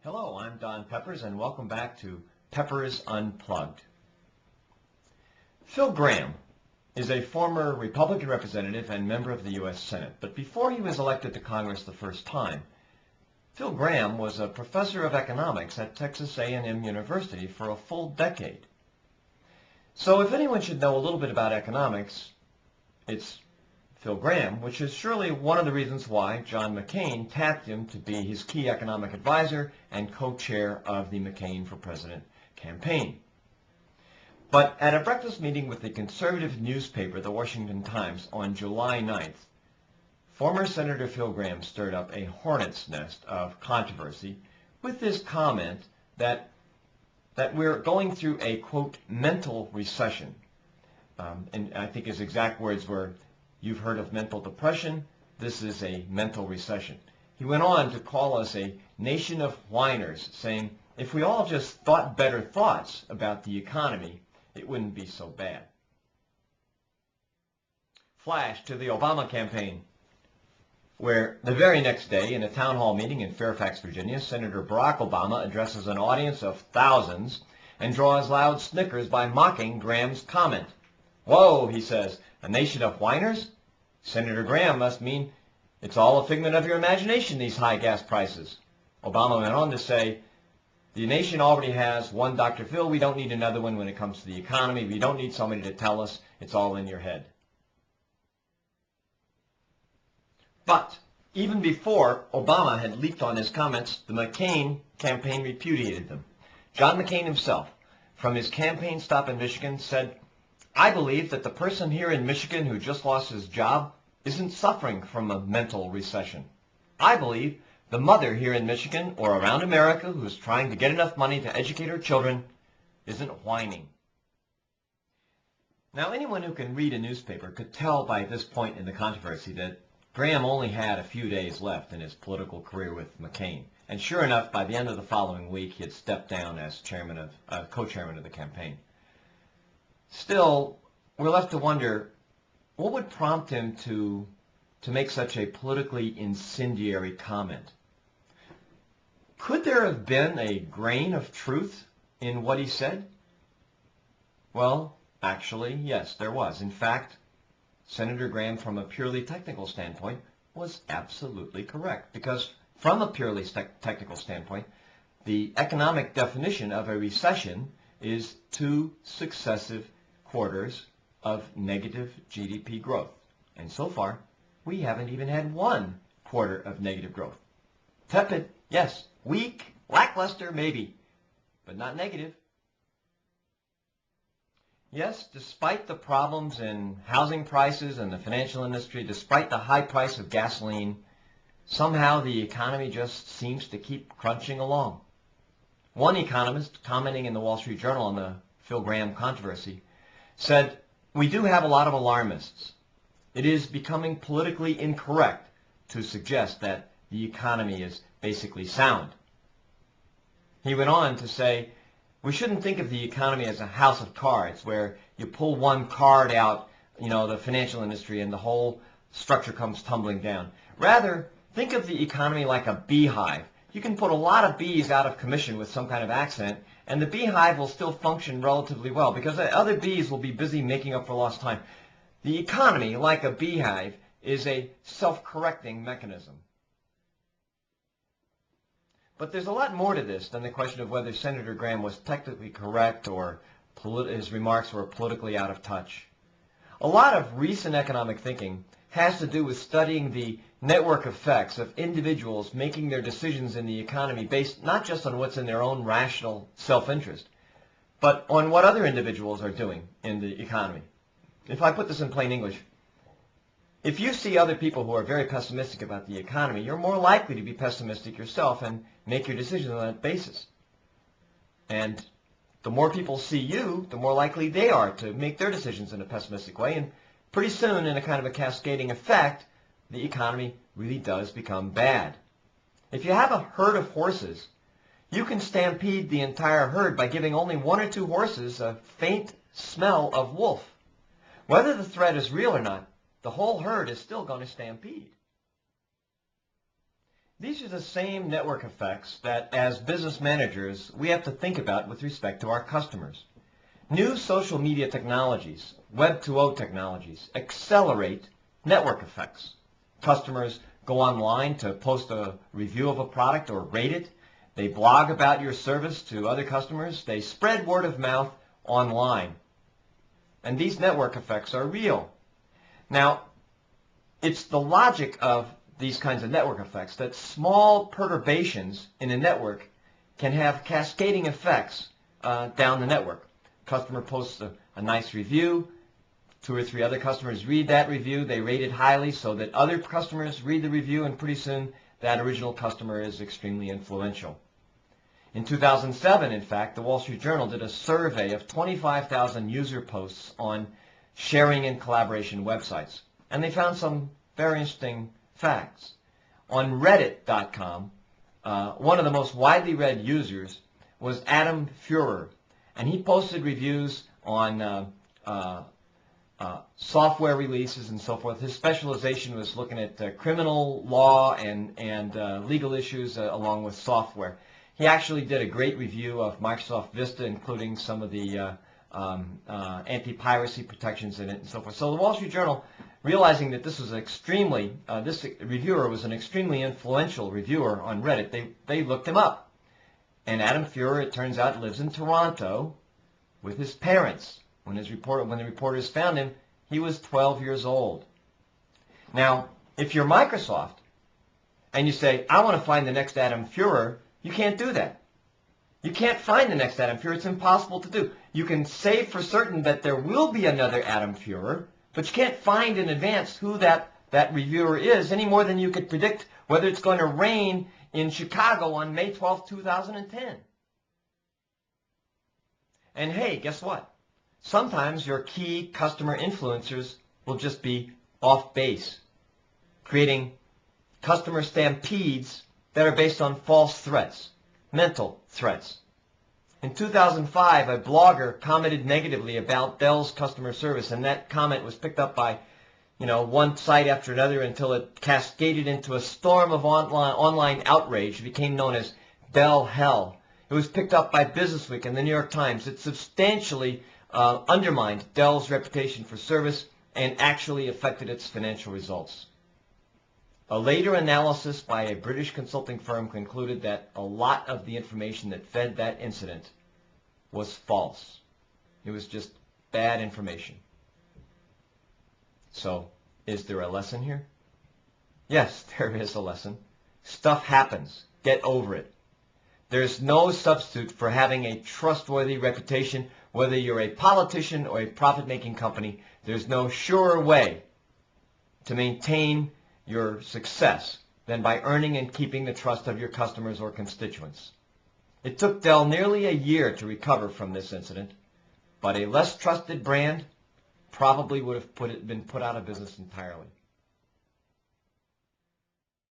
Hello, I'm Don Peppers, and welcome back to Peppers Unplugged. Phil Gramm is a former Republican representative and member of the U.S. Senate, but before he was elected to Congress the first time, Phil Gramm was a professor of economics at Texas A&M University for a full decade. So if anyone should know a little bit about economics, it's Phil Gramm, which is surely one of the reasons why John McCain tapped him to be his key economic advisor and co-chair of the McCain for President campaign. But at a breakfast meeting with the conservative newspaper, the Washington Times, on July 9th, former Senator Phil Gramm stirred up a hornet's nest of controversy with this comment that we're going through a, quote, mental recession. And I think his exact words were, "You've heard of mental depression. This is a mental recession." He went on to call us a nation of whiners, saying, if we all just thought better thoughts about the economy, it wouldn't be so bad. Flash to the Obama campaign, where the very next day, in a town hall meeting in Fairfax, Virginia, Senator Barack Obama addresses an audience of thousands and draws loud snickers by mocking Gramm's comment. "Whoa," he says, "a nation of whiners? Senator Gramm must mean it's all a figment of your imagination, these high gas prices." Obama went on to say, "The nation already has one Dr. Phil. We don't need another one when it comes to the economy. We don't need somebody to tell us it's all in your head." But even before Obama had leaped on his comments, the McCain campaign repudiated them. John McCain himself, from his campaign stop in Michigan, said, "I believe that the person here in Michigan who just lost his job isn't suffering from a mental recession. I believe the mother here in Michigan or around America who's trying to get enough money to educate her children isn't whining." Now, anyone who can read a newspaper could tell by this point in the controversy that Gramm only had a few days left in his political career with McCain. And sure enough, by the end of the following week, he had stepped down as co-chairman of the campaign. Still, we're left to wonder, what would prompt him to make such a politically incendiary comment? Could there have been a grain of truth in what he said? Well, actually, yes, there was. In fact, Senator Gramm, from a purely technical standpoint, was absolutely correct. Because from a purely technical standpoint, the economic definition of a recession is 2 successive quarters of negative GDP growth. And so far, we haven't even had 1 quarter of negative growth. Tepid, yes. Weak, lackluster, maybe, but not negative. Yes, despite the problems in housing prices and the financial industry, despite the high price of gasoline, somehow the economy just seems to keep crunching along. One economist, commenting in the Wall Street Journal on the Phil Gramm controversy, said, "We do have a lot of alarmists. It is becoming politically incorrect to suggest that the economy is basically sound." He went on to say, "We shouldn't think of the economy as a house of cards where you pull one card out, the financial industry, and the whole structure comes tumbling down. Rather, think of the economy like a beehive. You can put a lot of bees out of commission with some kind of accident, and the beehive will still function relatively well because the other bees will be busy making up for lost time. The economy, like a beehive, is a self-correcting mechanism." But there's a lot more to this than the question of whether Senator Gramm was technically correct or his remarks were politically out of touch. A lot of recent economic thinking has to do with studying the network effects of individuals making their decisions in the economy based not just on what's in their own rational self-interest, but on what other individuals are doing in the economy. If I put this in plain English, if you see other people who are very pessimistic about the economy, you're more likely to be pessimistic yourself and make your decisions on that basis. And the more people see you, the more likely they are to make their decisions in a pessimistic way. And pretty soon, in a kind of a cascading effect, the economy really does become bad. If you have a herd of horses, you can stampede the entire herd by giving only 1 or 2 horses a faint smell of wolf. Whether the threat is real or not, the whole herd is still going to stampede. These are the same network effects that, as business managers, we have to think about with respect to our customers. New social media technologies, Web 2.0 technologies, accelerate network effects. Customers go online to post a review of a product or rate it. They blog about your service to other customers. They spread word of mouth online. And these network effects are real. Now, it's the logic of these kinds of network effects that small perturbations in a network can have cascading effects down the network. Customer posts a nice review. 2 or 3 other customers read that review. They rate it highly so that other customers read the review, and pretty soon that original customer is extremely influential. In 2007, in fact, the Wall Street Journal did a survey of 25,000 user posts on sharing and collaboration websites, and they found some very interesting facts. On Reddit.com, one of the most widely read users was Adam Feurer, and he posted reviews on software releases and so forth. His specialization was looking at criminal law and legal issues along with software. He actually did a great review of Microsoft Vista, including some of the anti-piracy protections in it and so forth. So the Wall Street Journal, realizing that this was this reviewer was an extremely influential reviewer on Reddit, they looked him up. And Adam Feurer, it turns out, lives in Toronto with his parents. When the reporters found him, he was 12 years old. Now, if you're Microsoft and you say, I want to find the next Adam Feurer, you can't do that. You can't find the next Adam Feurer. It's impossible to do. You can say for certain that there will be another Adam Feurer, but you can't find in advance who that reviewer is any more than you could predict whether it's going to rain in Chicago on May 12, 2010. And hey, guess what? Sometimes your key customer influencers will just be off base, creating customer stampedes that are based on false threats, mental threats. In 2005, a blogger commented negatively about Dell's customer service, and that comment was picked up by one site after another until it cascaded into a storm of online outrage. It became known as Dell Hell. It was picked up by Businessweek and the New York Times. It substantially undermined Dell's reputation for service and actually affected its financial results. A later analysis by a British consulting firm concluded that a lot of the information that fed that incident was false. It was just bad information. So, is there a lesson here? Yes, there is a lesson. Stuff happens. Get over it. There's no substitute for having a trustworthy reputation, whether you're a politician or a profit-making company. There's no surer way to maintain your success than by earning and keeping the trust of your customers or constituents. It took Dell nearly a year to recover from this incident, but a less trusted brand probably would have been put out of business entirely.